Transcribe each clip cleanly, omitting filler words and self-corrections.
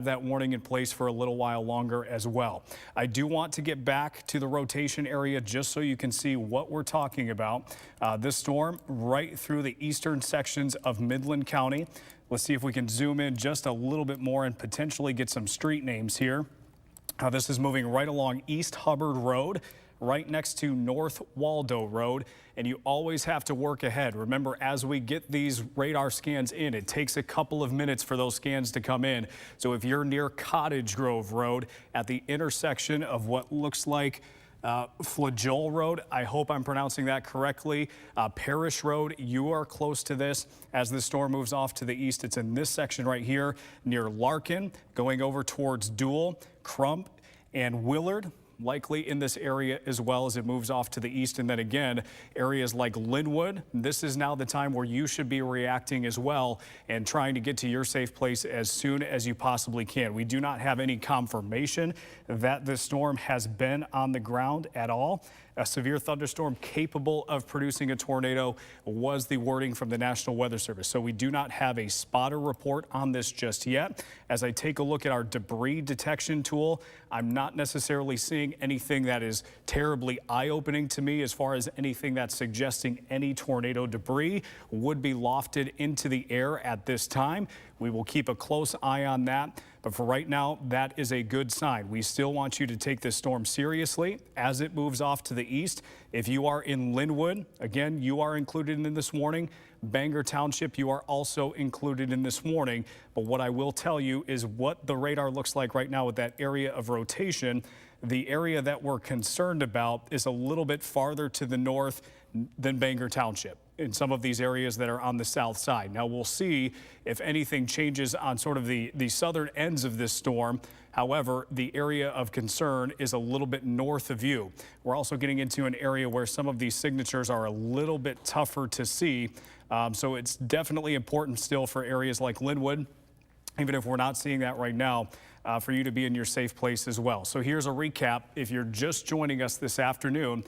that warning in place for a little while longer as well. I do want to get back to the rotation area just so you can see what we're talking about. This storm right through the eastern sections of Midland County. Let's see if we can zoom in just a little bit more and potentially get some street names here. This is moving right along East Hubbard Road, right next to North Waldo Road, and you always have to work ahead. Remember, as we get these radar scans in, it takes a couple of minutes for those scans to come in. So if you're near Cottage Grove Road at the intersection of what looks like Flagell Road, I hope I'm pronouncing that correctly, Parish Road, you are close to this. As the storm moves off to the east, it's in this section right here near Larkin, going over towards Dual, Crump, and Willard. Likely in this area as well as it moves off to the east. And then again, areas like Linwood, this is now the time where you should be reacting as well and trying to get to your safe place as soon as you possibly can. We do not have any confirmation that this storm has been on the ground at all. A severe thunderstorm capable of producing a tornado was the wording from the National Weather Service. So we do not have a spotter report on this just yet. As I take a look at our debris detection tool, I'm not necessarily seeing anything that is terribly eye-opening to me as far as anything that's suggesting any tornado debris would be lofted into the air at this time. We will keep a close eye on that. But for right now, that is a good sign. We still want you to take this storm seriously as it moves off to the east. If you are in Linwood, again, you are included in this warning. Bangor Township, you are also included in this warning. But what I will tell you is what the radar looks like right now with that area of rotation. The area that we're concerned about is a little bit farther to the north than Bangor Township in some of these areas that are on the south side. Now we'll see if anything changes on sort of the southern ends of this storm. However, the area of concern is a little bit north of you. We're also getting into an area where some of these signatures are a little bit tougher to see. So it's definitely important still for areas like Linwood, even if we're not seeing that right now, for you to be in your safe place as well. So here's a recap. If you're just joining us this afternoon,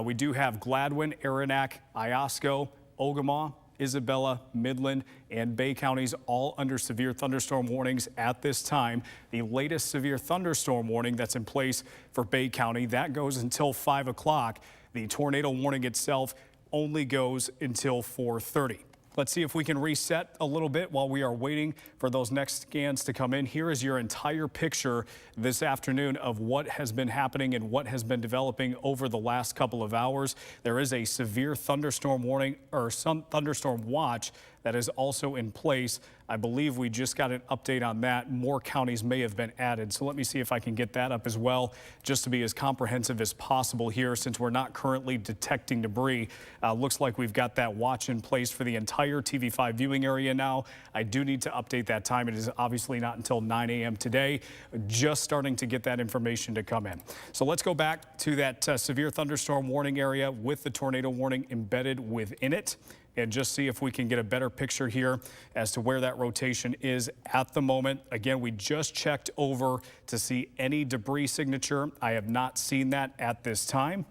we do have Gladwin, Aranac, Iosco, Ogemaw, Isabella, Midland, and Bay counties all under severe thunderstorm warnings at this time. The latest severe thunderstorm warning that's in place for Bay County, that goes until 5 o'clock. The tornado warning itself only goes until 4:30. Let's see if we can reset a little bit while we are waiting for those next scans to come in. Here is your entire picture this afternoon of what has been happening and what has been developing over the last couple of hours. There is a severe thunderstorm warning or some thunderstorm watch that is also in place. I believe we just got an update on that. More counties may have been added. So let me see if I can get that up as well, just to be as comprehensive as possible here since we're not currently detecting debris. Looks like we've got that watch in place for the entire TV5 viewing area now. I do need to update that time. It is obviously not until 9 a.m. today. Just starting to get that information to come in. So let's go back to that severe thunderstorm warning area with the tornado warning embedded within it, and just see if we can get a better picture here as to where that rotation is at the moment. Again, we just checked over to see any debris signature. I have not seen that at this time,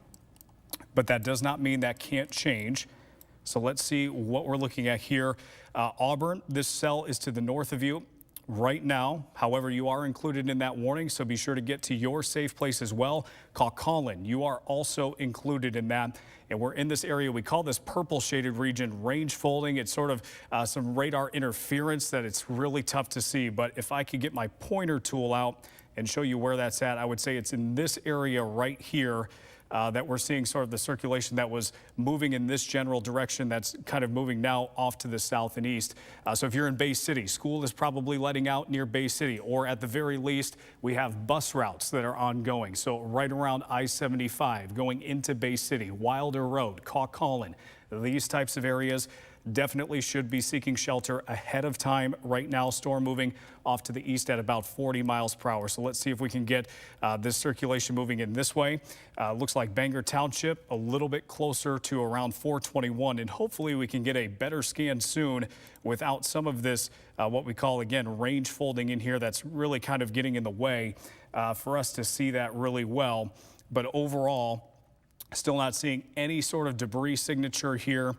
but that does not mean that can't change. So let's see what we're looking at here. Auburn, this cell is to the north of you right now. However, you are included in that warning, so be sure to get to your safe place as well. Colin, you are also included in that. And we're in this area, we call this purple shaded region range folding. It's sort of some radar interference that it's really tough to see. But if I could get my pointer tool out and show you where that's at, I would say it's in this area right here. That we're seeing sort of the circulation that was moving in this general direction that's kind of moving now off to the south and east. So if you're in Bay City, school is probably letting out near Bay City, or at the very least, we have bus routes that are ongoing. So right around I-75 going into Bay City, Wilder Road, Colin, these types of areas definitely should be seeking shelter ahead of time. Right now, storm moving off to the east at about 40 miles per hour. So let's see if we can get this circulation moving in this way. Looks like Bangor Township a little bit closer to around 421, and hopefully we can get a better scan soon without some of this what we call, again, range folding in here that's really kind of getting in the way for us to see that really well. But overall, still not seeing any sort of debris signature here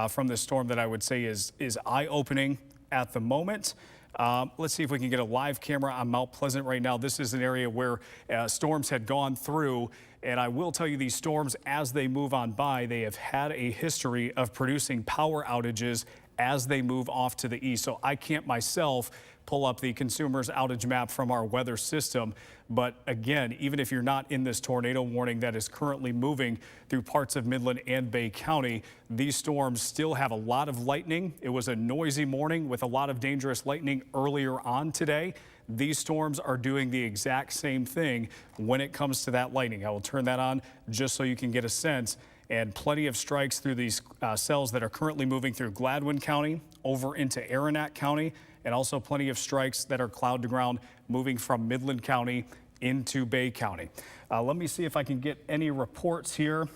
from this storm that I would say is eye-opening at the moment. Let's see if we can get a live camera on Mount Pleasant right now. This is an area where storms had gone through. And I will tell you, these storms, as they move on by, they have had a history of producing power outages as they move off to the east. So I can't myself pull up the consumer's outage map from our weather system. But again, even if you're not in this tornado warning that is currently moving through parts of Midland and Bay County, these storms still have a lot of lightning. It was a noisy morning with a lot of dangerous lightning earlier on today. These storms are doing the exact same thing when it comes to that lightning. I will turn that on just so you can get a sense. And plenty of strikes through these cells that are currently moving through Gladwin County over into Aranet County, and also plenty of strikes that are cloud to ground moving from Midland County into Bay County. Let me see if I can get any reports here.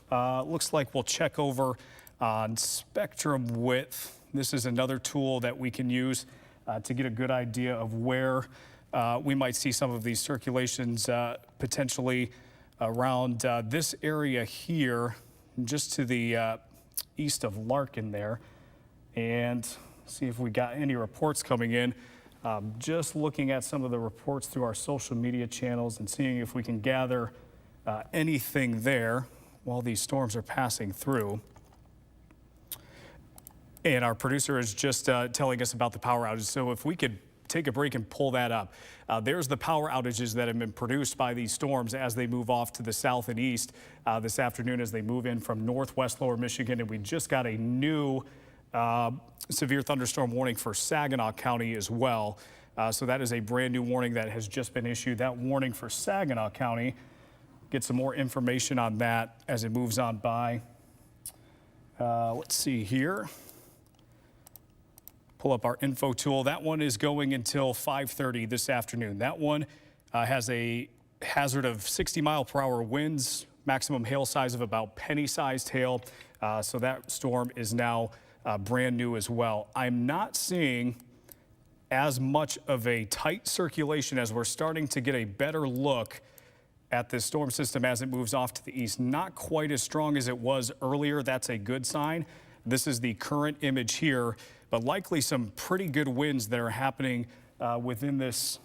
Looks like we'll check over on spectrum width. This is another tool that we can use to get a good idea of where we might see some of these circulations potentially around this area here, just to the east of Larkin there, and see if we got any reports coming in. Just looking at some of the reports through our social media channels and seeing if we can gather anything there while these storms are passing through. And our producer is just telling us about the power outages. So if we could take a break and pull that up. There's the power outages that have been produced by these storms as they move off to the south and east this afternoon as they move in from northwest lower Michigan. And we just got a new severe thunderstorm warning for Saginaw County as well. So that is a brand new warning that has just been issued. That warning for Saginaw County, get some more information on that as it moves on by. Let's see here. Pull up our info tool. That one is going until 5:30 this afternoon. That one has a hazard of 60-mile-per-hour winds, maximum hail size of about penny-sized hail. So that storm is now brand new as well. I'm not seeing as much of a tight circulation as we're starting to get a better look at this storm system as it moves off to the east. Not quite as strong as it was earlier. That's a good sign. This is the current image here, but likely some pretty good winds that are happening within this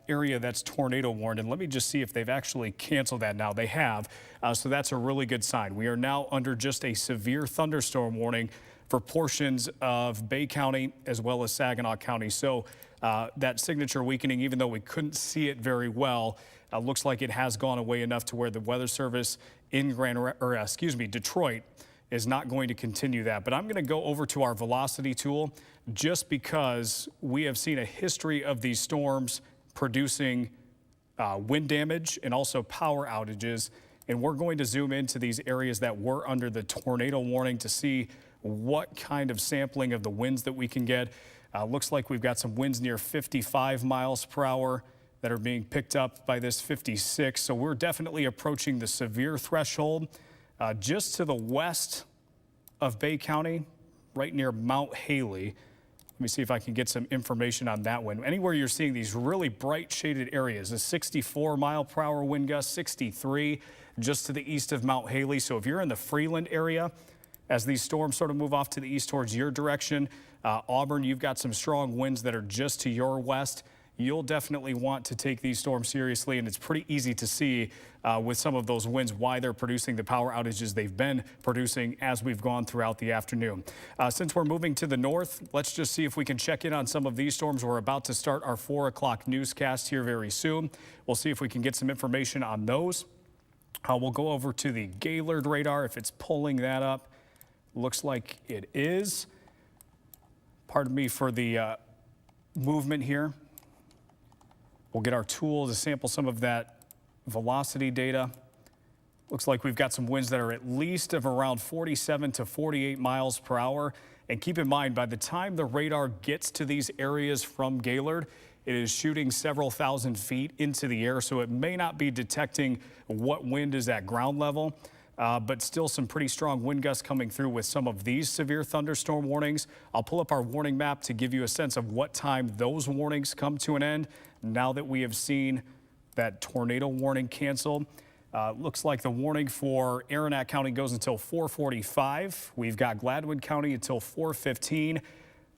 area that's tornado warned. And let me just see if they've actually canceled that now. They have, so that's a really good sign. We are now under just a severe thunderstorm warning for portions of Bay County as well as Saginaw County. So that signature weakening, even though we couldn't see it very well, looks like it has gone away enough to where the Weather Service in Detroit is not going to continue that. But I'm going to go over to our velocity tool just because we have seen a history of these storms producing wind damage and also power outages. And we're going to zoom into these areas that were under the tornado warning to see what kind of sampling of the winds that we can get. Looks like we've got some winds near 55 miles per hour that are being picked up by this 56. So we're definitely approaching the severe threshold. Just to the west of Bay County, right near Mount Haley. Let me see if I can get some information on that one. Anywhere you're seeing these really bright shaded areas, a 64-mile-per-hour wind gust, 63 just to the east of Mount Haley. So if you're in the Freeland area, as these storms sort of move off to the east towards your direction, Auburn, you've got some strong winds that are just to your west. You'll definitely want to take these storms seriously, and it's pretty easy to see with some of those winds why they're producing the power outages they've been producing as we've gone throughout the afternoon. Since we're moving to the north, let's just see if we can check in on some of these storms. We're about to start our 4 o'clock newscast here very soon. We'll see if we can get some information on those. We'll go over to the Gaylord radar if it's pulling that up. Looks like it is. Pardon me for the movement here. We'll get our tool to sample some of that velocity data. Looks like we've got some winds that are at least of around 47 to 48 miles per hour. And keep in mind, by the time the radar gets to these areas from Gaylord, it is shooting several thousand feet into the air, so it may not be detecting what wind is at ground level. But still some pretty strong wind gusts coming through with some of these severe thunderstorm warnings. I'll pull up our warning map to give you a sense of what time those warnings come to an end. Now that we have seen that tornado warning canceled, looks like the warning for Aranet County goes until 4:45. We've got Gladwin County until 4:15.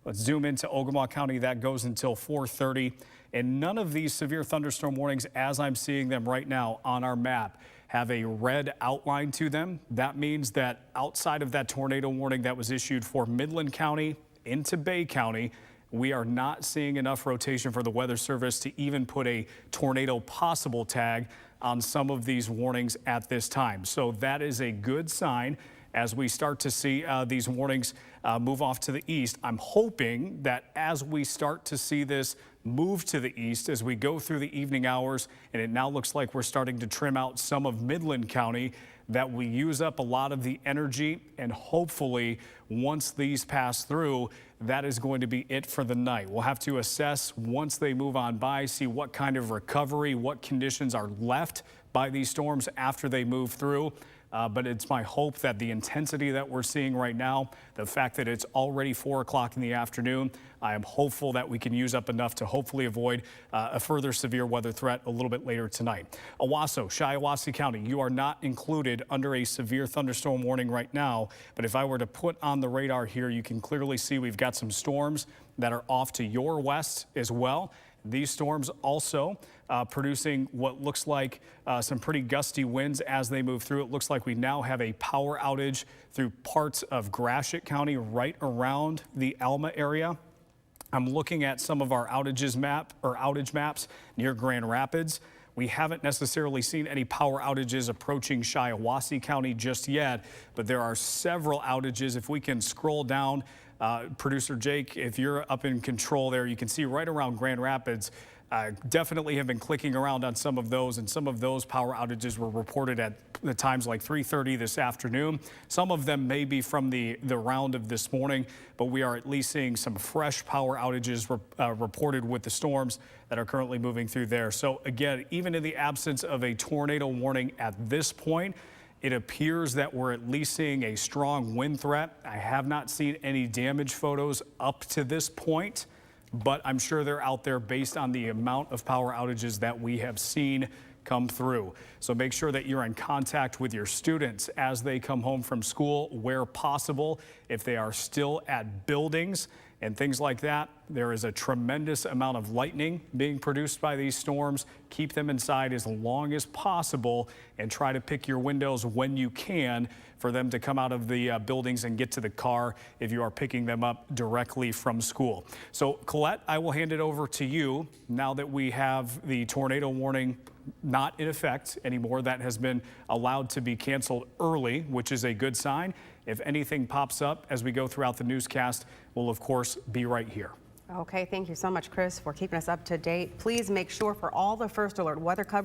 Let's zoom into Ogama County. That goes until 4:30. And none of these severe thunderstorm warnings, as I'm seeing them right now on our map, have a red outline to them. That means that outside of that tornado warning that was issued for Midland County into Bay County, we are not seeing enough rotation for the Weather Service to even put a tornado possible tag on some of these warnings at this time. So that is a good sign as we start to see these warnings move off to the east. I'm hoping that as we start to see this move to the east as we go through the evening hours, and it now looks like we're starting to trim out some of Midland County, that we use up a lot of the energy, and hopefully once these pass through, that is going to be it for the night. We'll have to assess once they move on by, see what kind of recovery, what conditions are left by these storms after they move through. But it's my hope that the intensity that we're seeing right now, the fact that it's already 4 o'clock in the afternoon, I am hopeful that we can use up enough to hopefully avoid a further severe weather threat a little bit later tonight. Owasso, Shiawassee County, you are not included under a severe thunderstorm warning right now. But if I were to put on the radar here, you can clearly see we've got some storms that are off to your west as well. These storms also producing what looks like some pretty gusty winds as they move through. It looks like we now have a power outage through parts of Gratiot County right around the Alma area. I'm looking at some of our outage maps near Grand Rapids. We haven't necessarily seen any power outages approaching Shiawassee County just yet, but there are several outages. If we can scroll down, producer Jake, if you're up in control there, you can see right around Grand Rapids. Definitely have been clicking around on some of those, and some of those power outages were reported at the times like 3:30 this afternoon. Some of them may be from the round of this morning, but we are at least seeing some fresh power outages reported with the storms that are currently moving through there. So again, even in the absence of a tornado warning at this point, it appears that we're at least seeing a strong wind threat. I have not seen any damage photos up to this point, but I'm sure they're out there based on the amount of power outages that we have seen come through. So make sure that you're in contact with your students as they come home from school where possible. If they are still at buildings and things like that, there is a tremendous amount of lightning being produced by these storms. Keep them inside as long as possible and try to pick your windows when you can for them to come out of the buildings and get to the car if you are picking them up directly from school. So Colette, I will hand it over to you now that we have the tornado warning not in effect anymore. That has been allowed to be canceled early, which is a good sign. If anything pops up as we go throughout the newscast, we'll of course be right here. Okay, thank you so much, Chris, for keeping us up to date. Please make sure for all the First Alert weather coverage